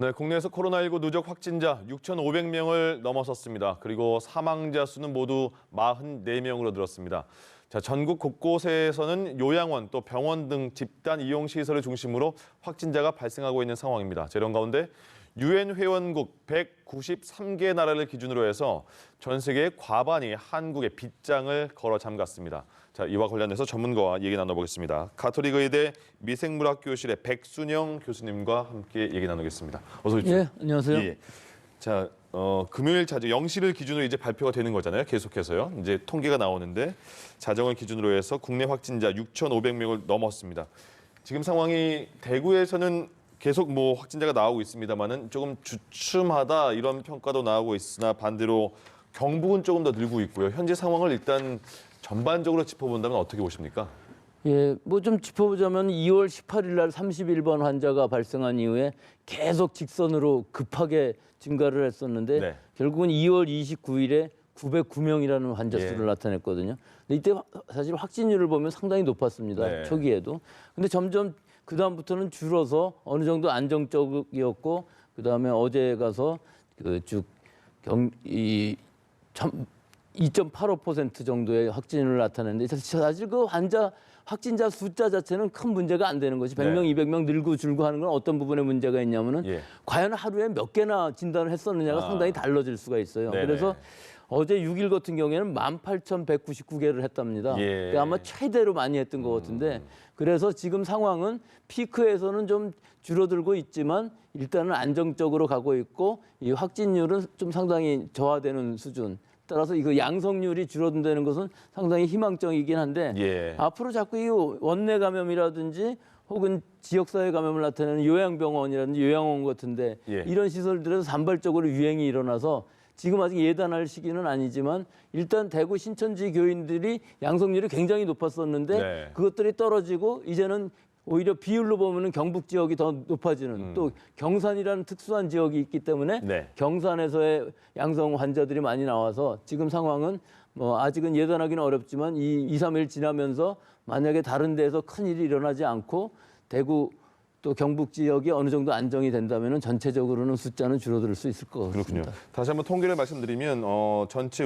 네, 국내에서 코로나19 누적 확진자 6,500명을 넘어섰습니다. 그리고 사망자 수는 모두 44명으로 늘었습니다. 자, 전국 곳곳에서는 요양원 또 병원 등 집단 이용 시설을 중심으로 확진자가 발생하고 있는 상황입니다. 이런 가운데 유엔 회원국 193개 나라를 기준으로 해서 전 세계의 과반이 한국의 빗장을 걸어 잠갔습니다. 자, 이와 관련해서 전문가와 얘기 나눠보겠습니다. 가톨릭 의대 미생물학 교실의 백순영 교수님과 함께 얘기 나누겠습니다. 어서 오십시오. 예, 안녕하세요. 예. 자, 금요일 자정 0시를 기준으로 이제 발표가 되는 거잖아요. 계속해서요. 이제 통계가 나오는데 자정을 기준으로 해서 국내 확진자 6,500명을 넘었습니다. 지금 상황이 대구에서는 계속 확진자가 나오고 있습니다만은 조금 주춤하다 이런 평가도 나오고 있으나 반대로 경북은 조금 더 늘고 있고요. 현재 상황을 일단 전반적으로 짚어본다면 어떻게 보십니까? 예, 좀 짚어보자면 2월 18일 날 31번 환자가 발생한 이후에 계속 직선으로 급하게 증가를 했었는데 네. 결국은 2월 29일에 909명이라는 환자 수를 예. 나타냈거든요. 근데 이때 사실 확진율을 보면 상당히 높았습니다. 네. 초기에도. 근데 점점 그다음부터는 줄어서 어느 정도 안정적이었고 그다음에 어제 가서 쭉 2.85% 정도의 확진율을 나타냈는데 사실 그 확진자 숫자 자체는 큰 문제가 안 되는 것이 100명, 네. 200명 늘고 줄고 하는 건 어떤 부분에 문제가 있냐면은 예. 과연 하루에 몇 개나 진단을 했었느냐가 상당히 달라질 수가 있어요. 네네. 그래서 어제 6일 같은 경우에는 18,199개를 했답니다. 예. 그러니까 아마 최대로 많이 했던 것 같은데 그래서 지금 상황은 피크에서는 좀 줄어들고 있지만 일단은 안정적으로 가고 있고 이 확진율은 좀 상당히 저하되는 수준. 따라서 이거 양성률이 줄어든다는 것은 상당히 희망적이긴 한데 예. 앞으로 자꾸 이 원내 감염이라든지 혹은 지역사회 감염을 나타내는 요양병원이라든지 요양원 같은데 예. 이런 시설들에서 산발적으로 유행이 일어나서 지금 아직 예단할 시기는 아니지만 일단 대구 신천지 교인들이 양성률이 굉장히 높았었는데 네. 그것들이 떨어지고 이제는 오히려 비율로 보면은 경북 지역이 더 높아지는 또 경산이라는 특수한 지역이 있기 때문에 네. 경산에서의 양성 환자들이 많이 나와서 지금 상황은 아직은 예단하기는 어렵지만 2, 3일 지나면서 만약에 다른 데에서 큰일이 일어나지 않고 대구 또 경북 지역이 어느 정도 안정이 된다면 전체적으로는 숫자는 줄어들 수 있을 것 같습니다. 그렇군요. 다시 한번 통계를 말씀드리면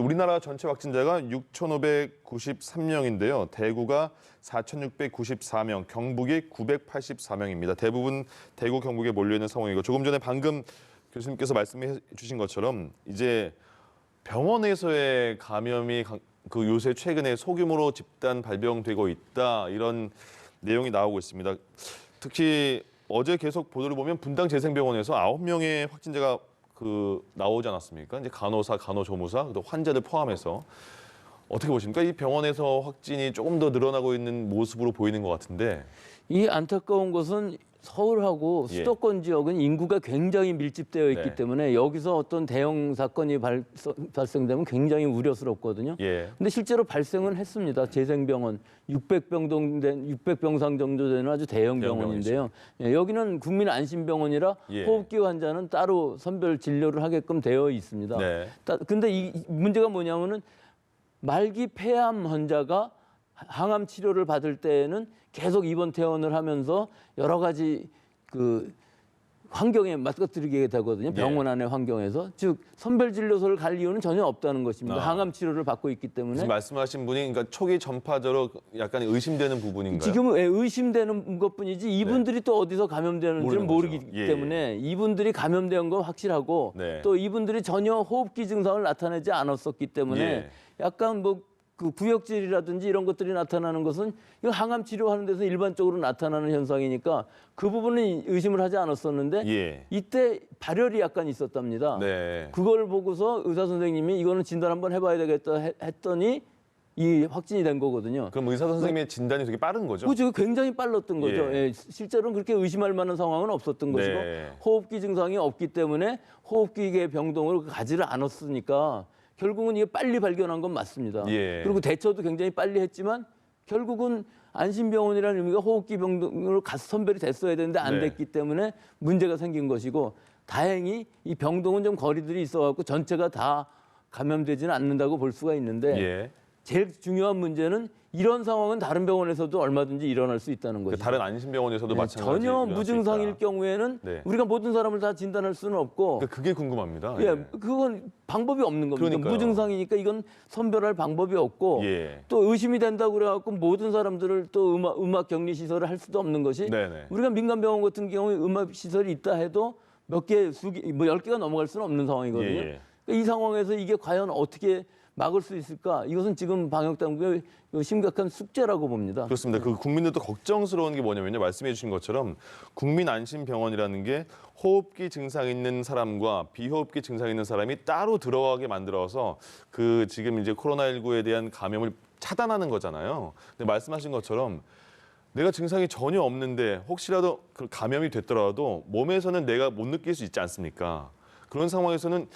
우리나라 전체 확진자가 6,593명인데요. 대구가 4,694명, 경북이 984명입니다. 대부분 대구, 경북에 몰려있는 상황이고 조금 전에 방금 교수님께서 말씀해 주신 것처럼 이제 병원에서의 감염이 요새 최근에 소규모로 집단 발병되고 있다 이런 내용이 나오고 있습니다. 특히 어제 계속 보도를 보면 분당 재생병원에서 9명의 확진자가 나오지 않았습니까? 이제 간호사, 간호조무사, 또 환자들 포함해서 어떻게 보십니까? 이 병원에서 확진이 조금 더 늘어나고 있는 모습으로 보이는 것 같은데. 이 안타까운 것은 서울하고 예. 수도권 지역은 인구가 굉장히 밀집되어 있기 네. 때문에 여기서 어떤 대형 사건이 발생되면 굉장히 우려스럽거든요. 예. 근데 실제로 발생은 했습니다. 재생병원 600병상 정도 되는 아주 대형 병원인데요. 예, 여기는 국민안심병원이라 예. 호흡기 환자는 따로 선별 진료를 하게끔 되어 있습니다. 네. 근데 이 문제가 뭐냐면은 말기 폐암 환자가 항암 치료를 받을 때에는 계속 입원 퇴원을 하면서 여러 가지 환경에 맞닥뜨리게 되거든요. 병원 안의 환경에서. 즉 선별 진료소를 갈 이유는 전혀 없다는 것입니다. 항암 치료를 받고 있기 때문에. 지금 말씀하신 분이 그러니까 초기 전파자로 약간 의심되는 부분인가요? 지금은 의심되는 것뿐이지 이분들이 또 어디서 감염되는지는 모르기 예. 때문에 이분들이 감염된 건 확실하고 네. 또 이분들이 전혀 호흡기 증상을 나타내지 않았었기 때문에 예. 약간 구역질이라든지 이런 것들이 나타나는 것은 이거 항암 치료하는 데서 일반적으로 나타나는 현상이니까 그 부분은 의심을 하지 않았었는데 예. 이때 발열이 약간 있었답니다. 네. 그걸 보고서 의사 선생님이 이거는 진단 한번 해봐야 되겠다 했더니 이 확진이 된 거거든요. 그럼 의사 선생님의 진단이 되게 빠른 거죠? 그죠, 굉장히 빨랐던 거죠. 예. 예, 실제로는 그렇게 의심할 만한 상황은 없었던 네. 것이고 호흡기 증상이 없기 때문에 호흡기계 병동을 가지를 않았으니까 결국은 이게 빨리 발견한 건 맞습니다. 예. 그리고 대처도 굉장히 빨리 했지만 결국은 안심병원이라는 의미가 호흡기 병동으로 가서 선별이 됐어야 되는데 안 네. 됐기 때문에 문제가 생긴 것이고 다행히 이 병동은 좀 거리들이 있어갖고 전체가 다 감염되지는 않는다고 볼 수가 있는데 예. 제일 중요한 문제는 이런 상황은 다른 병원에서도 얼마든지 일어날 수 있다는 거죠. 다른 안심병원에서도 네, 마찬가지로 전혀 일어날 수 무증상일 있다. 경우에는 네. 우리가 모든 사람을 다 진단할 수는 없고 그게 궁금합니다. 예, 그건 방법이 없는 겁니다. 그러니까요. 무증상이니까 이건 선별할 방법이 없고 예. 또 의심이 된다고 그래갖고 모든 사람들을 또 음악 격리 시설을 할 수도 없는 것이 네네. 우리가 민간 병원 같은 경우에 음악 시설이 있다 해도 몇 개, 뭐 10개가 넘어갈 수는 없는 상황이거든요. 예. 그러니까 이 상황에서 이게 과연 어떻게 막을 수 있을까? 이것은 지금 방역 당국의 심각한 숙제라고 봅니다. 그렇습니다. 그 국민들도 걱정스러운 게 뭐냐면요. 말씀해 주신 것처럼 국민 안심 병원이라는 게 호흡기 증상 있는 사람과 비호흡기 증상 있는 사람이 따로 들어가게 만들어서 그 지금 이제 코로나19에 대한 감염을 차단하는 거잖아요. 근데 말씀하신 것처럼 내가 증상이 전혀 없는데 혹시라도 그 감염이 됐더라도 몸에서는 내가 못 느낄 수 있지 않습니까? 그런 상황에서는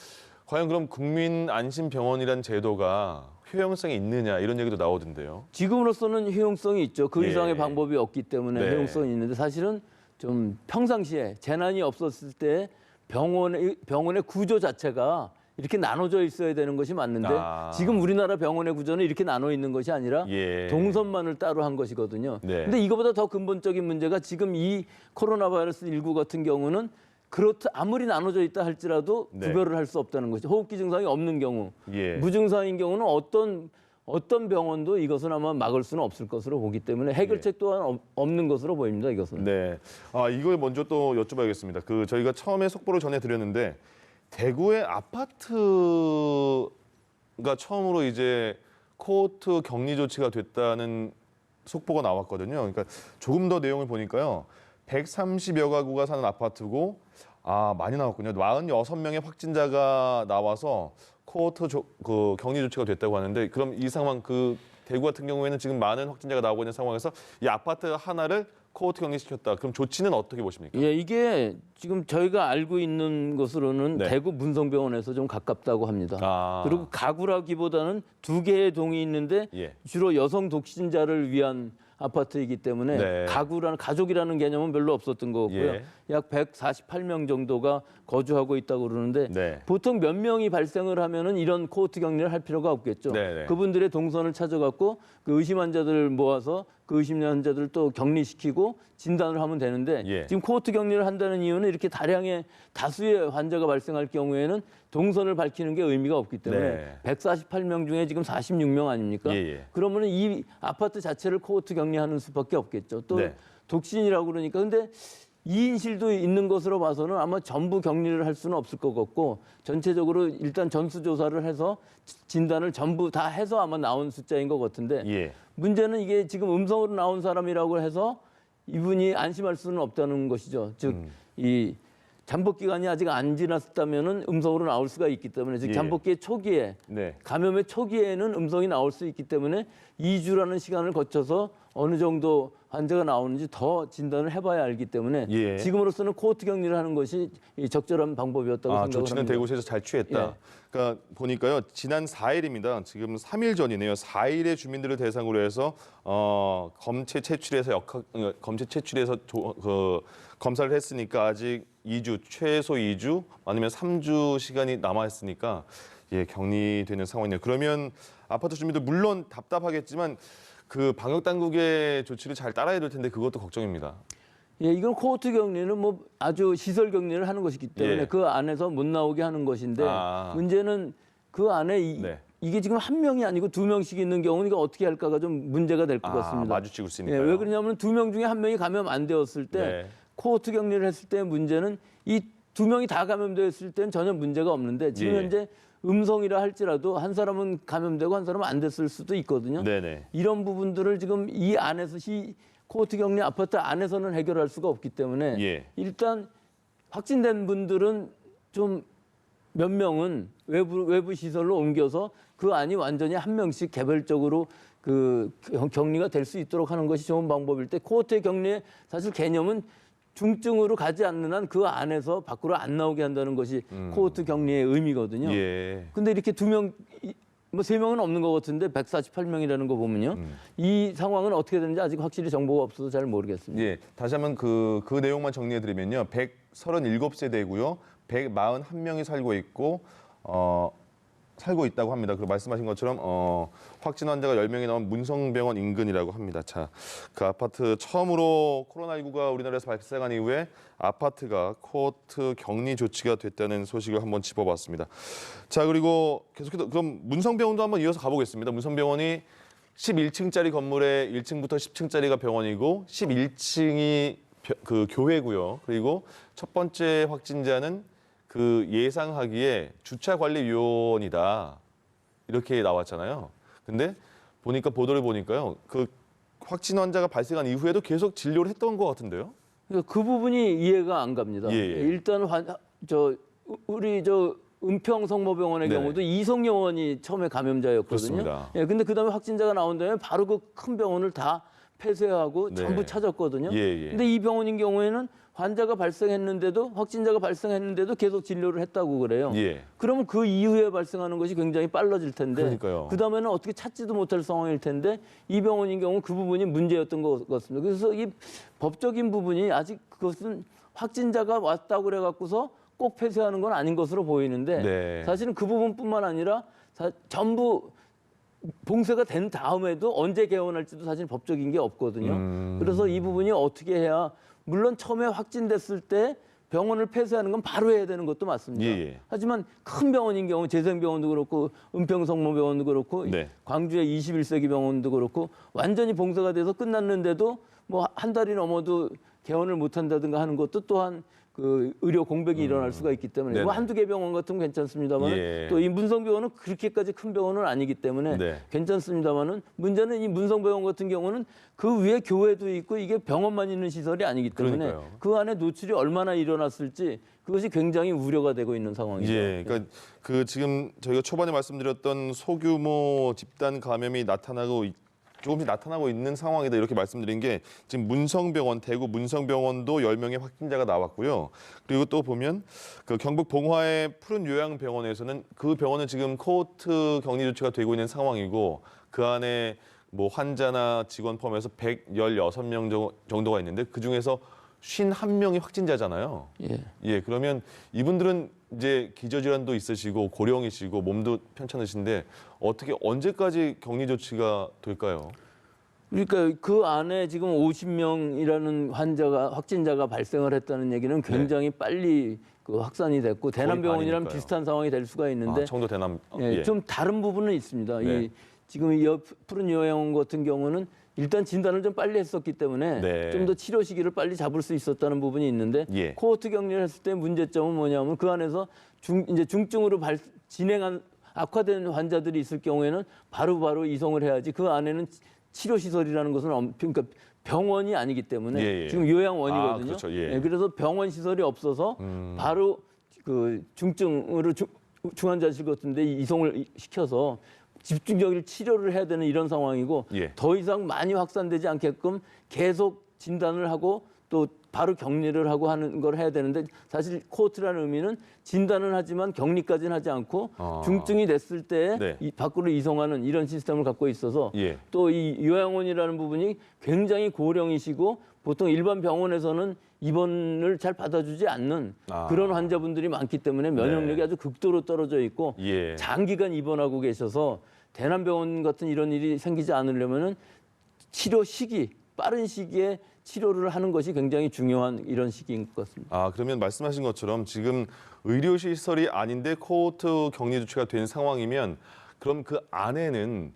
과연 그럼 국민 안심 병원이란 제도가 효용성이 있느냐 이런 얘기도 나오던데요. 지금으로서는 효용성이 있죠. 그 예. 이상의 방법이 없기 때문에 네. 효용성이 있는데 사실은 좀 평상시에 재난이 없었을 때 병원의 구조 자체가 이렇게 나눠져 있어야 되는 것이 맞는데 지금 우리나라 병원의 구조는 이렇게 나눠 있는 것이 아니라 예. 동선만을 따로 한 것이거든요. 네. 근데 이거보다 더 근본적인 문제가 지금 이 코로나 바이러스 19 같은 경우는 아무리 나눠져 있다 할지라도 네. 구별을 할 수 없다는 거죠. 호흡기 증상이 없는 경우, 예. 무증상인 경우는 어떤 병원도 이것은 아마 막을 수는 없을 것으로 보기 때문에 해결책 또한 없는 것으로 보입니다. 이것은. 네. 이걸 먼저 또 여쭤봐야겠습니다. 저희가 처음에 속보를 전해드렸는데 대구의 아파트가 처음으로 이제 코호트 격리 조치가 됐다는 속보가 나왔거든요. 그러니까 조금 더 내용을 보니까요. 130여 가구가 사는 아파트고 많이 나왔군요. 46명의 확진자가 나와서 코호트 격리 조치가 됐다고 하는데 그럼 이 상황 대구 같은 경우에는 지금 많은 확진자가 나오고 있는 상황에서 이 아파트 하나를 코호트 격리시켰다. 그럼 조치는 어떻게 보십니까? 예, 이게 지금 저희가 알고 있는 것으로는 네. 대구 문성병원에서 좀 가깝다고 합니다. 그리고 가구라기보다는 두 개의 동이 있는데 예. 주로 여성 독신자를 위한 아파트이기 때문에 네. 가족이라는 개념은 별로 없었던 거고요. 예. 약 148명 정도가 거주하고 있다고 그러는데 네. 보통 몇 명이 발생을 하면은 이런 코호트 격리를 할 필요가 없겠죠. 네네. 그분들의 동선을 찾아갖고 그 의심 환자들을 모아서 그 의심 환자들을 또 격리시키고 진단을 하면 되는데 예. 지금 코호트 격리를 한다는 이유는 이렇게 다수의 환자가 발생할 경우에는 동선을 밝히는 게 의미가 없기 때문에 네. 148명 중에 지금 46명 아닙니까? 예. 그러면 이 아파트 자체를 코호트 격리하는 수밖에 없겠죠. 또 네. 독신이라고 그러니까 근데 2인실도 있는 것으로 봐서는 아마 전부 격리를 할 수는 없을 것 같고 전체적으로 일단 전수조사를 해서 진단을 전부 다 해서 아마 나온 숫자인 것 같은데 예. 문제는 이게 지금 음성으로 나온 사람이라고 해서 이분이 안심할 수는 없다는 것이죠. 즉 이 잠복 기간이 아직 안 지났다면은 음성으로 나올 수가 있기 때문에 즉 예. 잠복기의 초기에 네. 감염의 초기에는 음성이 나올 수 있기 때문에 2주라는 시간을 거쳐서 어느 정도 환자가 나오는지 더 진단을 해봐야 알기 때문에 예. 지금으로서는 코호트 격리를 하는 것이 이 적절한 방법이었다고 생각을 조치는 합니다. 대구시에서 잘 취했다. 예. 그러니까 보니까요. 지난 4일입니다. 지금 3일 전이네요. 4일에 주민들을 대상으로 해서 검체 채취해서 검사를 했으니까 아직 2주, 최소 2주 아니면 3주 시간이 남아 있으니까 격리되는 상황이네요. 그러면 아파트 주민들 물론 답답하겠지만 그 방역 당국의 조치를 잘 따라야 될 텐데 그것도 걱정입니다. 예, 이건 코호트 격리는 뭐 아주 시설 격리를 하는 것이기 때문에 예. 그 안에서 못 나오게 하는 것인데 문제는 그 안에 네. 이게 지금 한 명이 아니고 두 명씩 있는 경우는 이거 어떻게 할까가 좀 문제가 될 것 같습니다. 마주치고 예, 있으니까요. 왜 그러냐면 두 명 중에 한 명이 감염 안 되었을 때 네. 코호트 격리를 했을 때 문제는 이 두 명이 다 감염되었을 때는 전혀 문제가 없는데 지금 예. 현재 음성이라 할지라도 한 사람은 감염되고 한 사람은 안 됐을 수도 있거든요. 네네. 이런 부분들을 지금 이 안에서 코호트 격리 아파트 안에서는 해결할 수가 없기 때문에 예. 일단 확진된 분들은 좀 몇 명은 외부 시설로 옮겨서 그 안이 완전히 한 명씩 개별적으로 그 격리가 될 수 있도록 하는 것이 좋은 방법일 때 코호트 격리의 사실 개념은 중증으로 가지 않는 한 그 안에서 밖으로 안 나오게 한다는 것이 코호트 격리의 의미거든요. 예. 근데 이렇게 두 명, 뭐 세 명은 없는 것 같은데 148명이라는 거 보면요. 이 상황은 어떻게 되는지 아직 확실히 정보가 없어서 잘 모르겠습니다. 예. 다시 한번 그 내용만 정리해 드리면요. 137세대고요. 141명이 살고 있고 살고 있다고 합니다. 그리고 말씀하신 것처럼 확진 환자가 10명이 나온 문성병원 인근이라고 합니다. 자, 그 아파트 처음으로 코로나19가 우리나라에서 발생한 이후에 아파트가 코호트 격리 조치가 됐다는 소식을 한번 짚어봤습니다. 자, 그리고 계속해서 그럼 문성병원도 한번 이어서 가보겠습니다. 문성병원이 11층짜리 건물에 1층부터 10층짜리가 병원이고 11층이 그 교회고요. 그리고 첫 번째 확진자는 그 예상하기에 주차관리요원이다 이렇게 나왔잖아요. 근데 보니까 보도를 보니까요, 그 확진 환자가 발생한 이후에도 계속 진료를 했던 것 같은데요. 그러니까 그 부분이 이해가 안 갑니다. 예, 예. 일단 우리 은평 성모병원의 네네. 경우도 이성영 의원이 처음에 감염자였거든요. 그렇습니다. 예, 근데 그다음에 확진자가 나온 다음에 바로 그 큰 병원을 다 폐쇄하고 네. 전부 찾았거든요. 예, 예. 근데 이 병원인 경우에는 환자가 발생했는데도 확진자가 발생했는데도 계속 진료를 했다고 그래요. 예. 그러면 그 이후에 발생하는 것이 굉장히 빨라질 텐데 그러니까요. 그다음에는 어떻게 찾지도 못할 상황일 텐데 이 병원인 경우 그 부분이 문제였던 것 같습니다. 그래서 이 법적인 부분이 아직 그것은 확진자가 왔다고 그래 갖고서 꼭 폐쇄하는 건 아닌 것으로 보이는데 네. 사실은 그 부분뿐만 아니라 전부 봉쇄가 된 다음에도 언제 개원할지도 사실 법적인 게 없거든요. 그래서 이 부분이 어떻게 해야 물론 처음에 확진됐을 때 병원을 폐쇄하는 건 바로 해야 되는 것도 맞습니다. 예, 예. 하지만 큰 병원인 경우 재생병원도 그렇고 은평성모병원도 그렇고 네. 광주의 21세기 병원도 그렇고 완전히 봉쇄가 돼서 끝났는데도 뭐 한 달이 넘어도 개원을 못 한다든가 하는 것도 또한 그 의료 공백이 일어날 수가 있기 때문에 네네. 뭐 한두 개 병원 같으면 괜찮습니다만 예. 또 이 문성병원은 그렇게까지 큰 병원은 아니기 때문에 네. 괜찮습니다만은 문제는 이 문성병원 같은 경우는 그 위에 교회도 있고 이게 병원만 있는 시설이 아니기 때문에 그러니까요. 그 안에 노출이 얼마나 일어났을지 그것이 굉장히 우려가 되고 있는 상황이죠. 예, 그러니까 그 지금 저희가 초반에 말씀드렸던 소규모 집단 감염이 조금씩 나타나고 있는 상황이다 이렇게 말씀드린 게 지금 문성병원, 대구 문성병원도 10명의 확진자가 나왔고요. 그리고 또 보면 그 경북 봉화의 푸른 요양병원에서는 그 병원은 지금 코호트 격리 조치가 되고 있는 상황이고 그 안에 뭐 환자나 직원 포함해서 116명 정도가 있는데 그중에서 51명이 확진자잖아요. 예. 예, 그러면 이분들은 이제 기저질환도 있으시고 고령이시고 몸도 편찮으신데 어떻게 언제까지 격리 조치가 될까요? 그러니까 그 안에 지금 50명이라는 확진자가 발생을 했다는 얘기는 굉장히 빨리 그 확산이 됐고 대남병원이랑 반이니까요. 비슷한 상황이 될 수가 있는데 청도 대남 예, 좀 다른 부분은 있습니다. 네. 지금 이 푸른 요양원 같은 경우는 일단 진단을 좀 빨리 했었기 때문에 네. 좀 더 치료 시기를 빨리 잡을 수 있었다는 부분이 있는데 예. 코호트 격리를 했을 때 문제점은 뭐냐면 그 안에서 이제 중증으로 진행한 악화된 환자들이 있을 경우에는 바로바로 이송을 해야지 그 안에는 치료 시설이라는 것은 그러니까 병원이 아니기 때문에 예, 예. 지금 요양원이거든요. 그렇죠. 예. 예, 그래서 병원 시설이 없어서 바로 그 중증으로 중환자실 같은데 이송을 시켜서 집중적인 치료를 해야 되는 이런 상황이고 예. 더 이상 많이 확산되지 않게끔 계속 진단을 하고 또 바로 격리를 하고 하는 걸 해야 되는데 사실 코호트라는 의미는 진단은 하지만 격리까지는 하지 않고 중증이 됐을 때 네. 밖으로 이송하는 이런 시스템을 갖고 있어서 예. 또 이 요양원이라는 부분이 굉장히 고령이시고 보통 일반 병원에서는 입원을 잘 받아주지 않는 그런 환자분들이 많기 때문에 면역력이 네. 아주 극도로 떨어져 있고 예. 장기간 입원하고 계셔서 대남병원 같은 이런 일이 생기지 않으려면은 치료 시기, 빠른 시기에 치료를 하는 것이 굉장히 중요한 이런 시기인 것 같습니다. 그러면 말씀하신 것처럼 지금 의료시설이 아닌데 코호트 격리 조치가 된 상황이면 그럼 그 안에는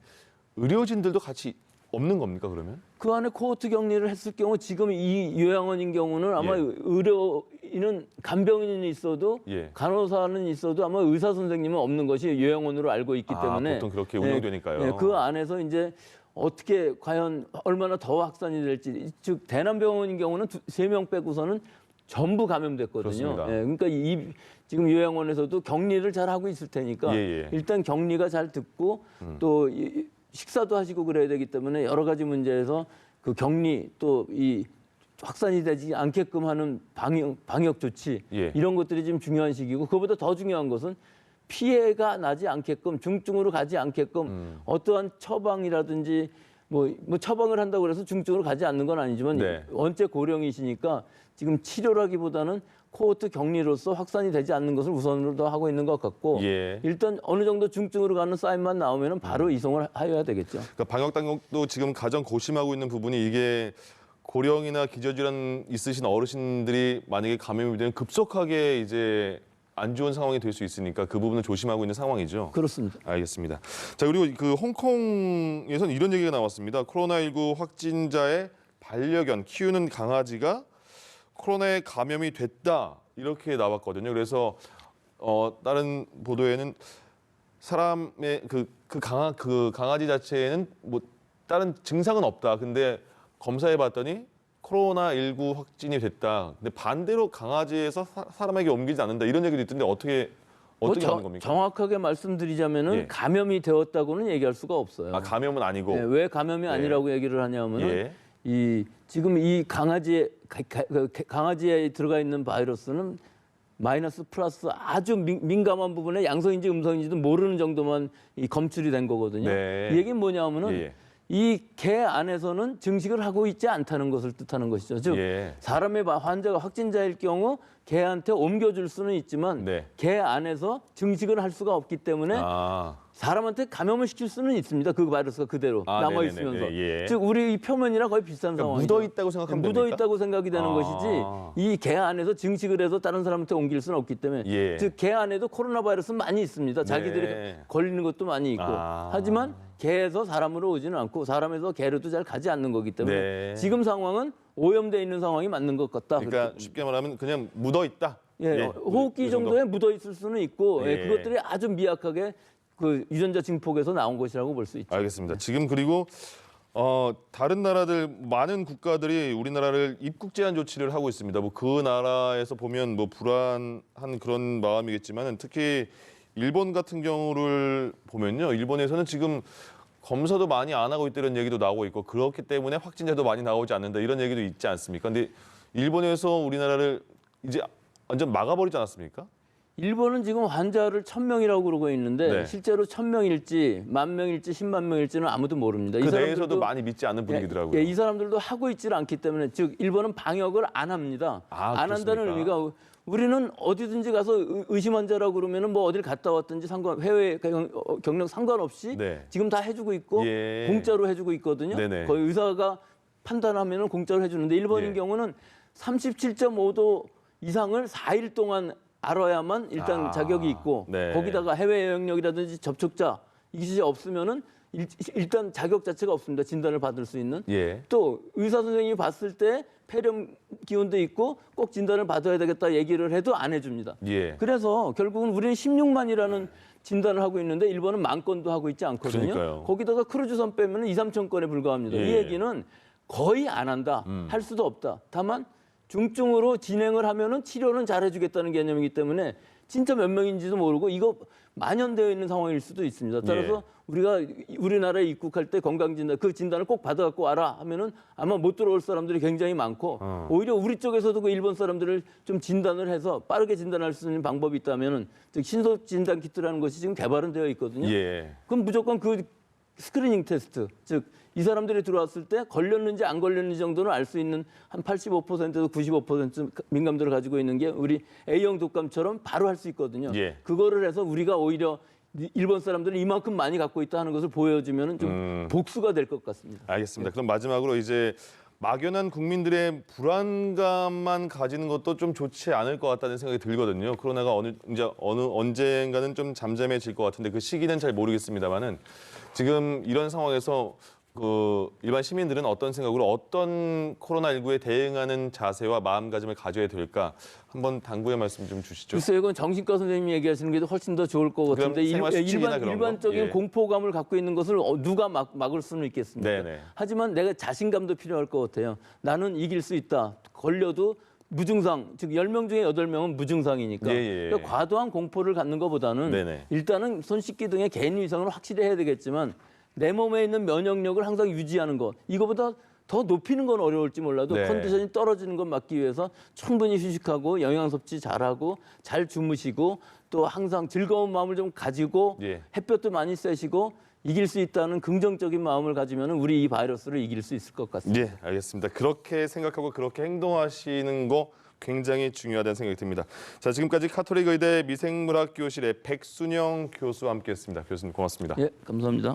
의료진들도 같이 없는 겁니까 그러면? 그 안에 코호트 격리를 했을 경우 지금 이 요양원인 경우는 아마 예. 의료인은 간병인이 있어도 예. 간호사는 있어도 아마 의사 선생님은 없는 것이 요양원으로 알고 있기 때문에 보통 그렇게 운영되니까요. 그 안에서 이제 어떻게 과연 얼마나 더 확산이 될지 즉 대남병원인 경우는 3명 빼고서는 전부 감염됐거든요. 그렇습니다. 그러니까 지금 요양원에서도 격리를 잘 하고 있을 테니까 예. 일단 격리가 잘 듣고 또 식사도 하시고 그래야 되기 때문에 여러 가지 문제에서 그 격리 또 이 확산이 되지 않게끔 하는 방역 조치 예. 이런 것들이 지금 중요한 시기고 그보다 더 중요한 것은 피해가 나지 않게끔 중증으로 가지 않게끔 어떠한 처방이라든지 뭐 처방을 한다고 해서 중증으로 가지 않는 건 아니지만 네. 원체 고령이시니까 지금 치료라기보다는 코호트 격리로서 확산이 되지 않는 것을 우선으로 하고 있는 것 같고 예. 일단 어느 정도 중증으로 가는 사인만 나오면 바로 이송을 하여야 되겠죠. 그러니까 방역 당국도 지금 가장 고심하고 있는 부분이 이게 고령이나 기저질환 있으신 어르신들이 만약에 감염이 되면 급속하게 이제 안 좋은 상황이 될 수 있으니까 그 부분을 조심하고 있는 상황이죠. 그렇습니다. 알겠습니다. 자, 그리고 그 홍콩에서는 이런 얘기가 나왔습니다. 코로나19 확진자의 반려견 키우는 강아지가 코로나에 감염이 됐다 이렇게 나왔거든요. 그래서 다른 보도에는 사람의 그 강아지 자체에는 뭐 다른 증상은 없다. 근데 검사해 봤더니 코로나19 확진이 됐다. 근데 반대로 강아지에서 사람에게 옮기지 않는다. 이런 얘기도 있던데 어떻게 하는 겁니까? 정확하게 말씀드리자면은 예. 감염이 되었다고는 얘기할 수가 없어요. 아, 감염은 아니고. 네, 왜 감염이 아니라고 얘기를 하냐면은 예. 지금 이 강아지에 들어가 있는 바이러스는 마이너스 플러스 아주 민감한 부분에 양성인지 음성인지도 모르는 정도만 검출이 된 거거든요. 네. 이 얘기는 뭐냐면은 예. 이 개 안에서는 증식을 하고 있지 않다는 것을 뜻하는 것이죠. 즉 예. 사람의 환자가 확진자일 경우 개한테 옮겨줄 수는 있지만 네. 개 안에서 증식을 할 수가 없기 때문에 아. 사람한테 감염을 시킬 수는 있습니다. 그 바이러스가 그대로 아, 남아 있으면서. 네네네. 예. 즉 우리 이 표면이랑 거의 비슷한 그러니까 상황이죠. 묻어 있다고 생각하면 묻어 됩니까? 있다고 생각이 되는 아. 것이지 이 개 안에서 증식을 해서 다른 사람한테 옮길 수는 없기 때문에 예. 즉 개 안에도 코로나 바이러스는 많이 있습니다. 자기들이 네. 걸리는 것도 많이 있고 아. 하지만 개에서 사람으로 오지는 않고 사람에서 개로도 잘 가지 않는 거기 때문에 네. 지금 상황은 오염돼 있는 상황이 맞는 것 같다. 그러니까 쉽게 말하면 그냥 묻어 있다. 예, 호흡기 그 정도. 정도에 묻어 있을 수는 있고 예. 그것들이 아주 미약하게 그 유전자 증폭에서 나온 것이라고 볼 수 있죠. 알겠습니다. 지금 그리고 다른 나라들 많은 국가들이 우리나라를 입국 제한 조치를 하고 있습니다. 뭐 그 나라에서 보면 뭐 불안한 그런 마음이겠지만 특히 일본 같은 경우를 보면요. 일본에서는 지금 검사도 많이 안 하고 있다는 얘기도 나오고 있고 그렇기 때문에 확진자도 많이 나오지 않는다 이런 얘기도 있지 않습니까? 근데 일본에서 우리나라를 이제 완전 막아버리지 않았습니까? 일본은 지금 환자를 1,000명이라고 그러고 있는데 네. 실제로 1,000명일지 10,000명일지 10만 명일지는 아무도 모릅니다. 그 이 내에서도 사람들도- 많이 믿지 않는 분위기더라고요. 이 사람들도 하고 있지를 않기 때문에 즉 일본은 방역을 안 합니다. 아, 안 한다는 그렇습니까? 의미가 우리는 어디든지 가서 의심 환자라고 그러면은 뭐 어딜 갔다 왔든지 해외 경력 상관없이 네. 지금 다 해주고 있고 예. 공짜로 해주고 있거든요. 네네. 거의 의사가 판단하면은 공짜로 해주는데 일본인 예. 경우는 37.5도 이상을 4일 동안 알아야만 일단 아, 자격이 있고 네. 거기다가 해외 여행력이라든지 접촉자 이것이 없으면은 일단 자격 자체가 없습니다. 진단을 받을 수 있는. 예. 또 의사 선생님이 봤을 때 폐렴 기운도 있고 꼭 진단을 받아야 되겠다 얘기를 해도 안 해줍니다. 예. 그래서 결국은 우리는 16만이라는 진단을 하고 있는데 일본은 10,000건도 하고 있지 않거든요. 그러니까요. 거기다가 크루즈선 빼면 2, 3천 건에 불과합니다. 예. 이 얘기는 거의 안 한다. 할 수도 없다. 다만 중증으로 진행을 하면은 치료는 잘 해주겠다는 개념이기 때문에 진짜 몇 명인지도 모르고 이거 만연되어 있는 상황일 수도 있습니다. 따라서 예. 우리가 우리나라에 입국할 때 건강진단 그 진단을 꼭 받아갖고 와라 하면은 아마 못 들어올 사람들이 굉장히 많고 오히려 우리 쪽에서도 그 일본 사람들을 좀 진단을 해서 빠르게 진단할 수 있는 방법이 있다면은 즉 신속 진단 키트라는 것이 지금 개발은 되어 있거든요. 예. 그럼 무조건 그 스크리닝 테스트 즉 이 사람들이 들어왔을 때 걸렸는지 안 걸렸는지 정도는 알 수 있는 한 85%에서 95% 민감도를 가지고 있는 게 우리 A형 독감처럼 바로 할 수 있거든요. 예. 그거를 해서 우리가 오히려 일본 사람들은 이만큼 많이 갖고 있다 하는 것을 보여주면 좀 복수가 될 것 같습니다. 알겠습니다. 그럼 마지막으로 이제 막연한 국민들의 불안감만 가지는 것도 좀 좋지 않을 것 같다는 생각이 들거든요. 코로나가 언젠가는 좀 잠잠해질 것 같은데 그 시기는 잘 모르겠습니다만은 지금 이런 상황에서 그 일반 시민들은 어떤 생각으로 어떤 코로나19에 대응하는 자세와 마음가짐을 가져야 될까 한번 당부의 말씀 좀 주시죠. 글쎄요, 이건 정신과 선생님이 얘기하시는 게 훨씬 더 좋을 것 같은데 생활 수칙이나 그런 거? 일반적인 예. 공포감을 갖고 있는 것을 누가 막을 수는 있겠습니까? 네네. 하지만 내가 자신감도 필요할 것 같아요. 나는 이길 수 있다. 걸려도 무증상, 즉 10명 중에 8명은 무증상이니까 예. 그러니까 과도한 공포를 갖는 것보다는 네네. 일단은 손 씻기 등의 개인 위생을 확실히 해야 되겠지만 내 몸에 있는 면역력을 항상 유지하는 것 이거보다 더 높이는 건 어려울지 몰라도 네. 컨디션이 떨어지는 것 막기 위해서 충분히 휴식하고 영양 섭취 잘하고 잘 주무시고 또 항상 즐거운 마음을 좀 가지고 예. 햇볕도 많이 쐬시고 이길 수 있다는 긍정적인 마음을 가지면 우리 이 바이러스를 이길 수 있을 것 같습니다. 예, 알겠습니다. 그렇게 생각하고 그렇게 행동하시는 거 굉장히 중요하다는 생각이 듭니다. 자, 지금까지 카톨릭 의대 미생물학 교실의 백순영 교수와 함께했습니다. 교수님 고맙습니다. 예, 감사합니다.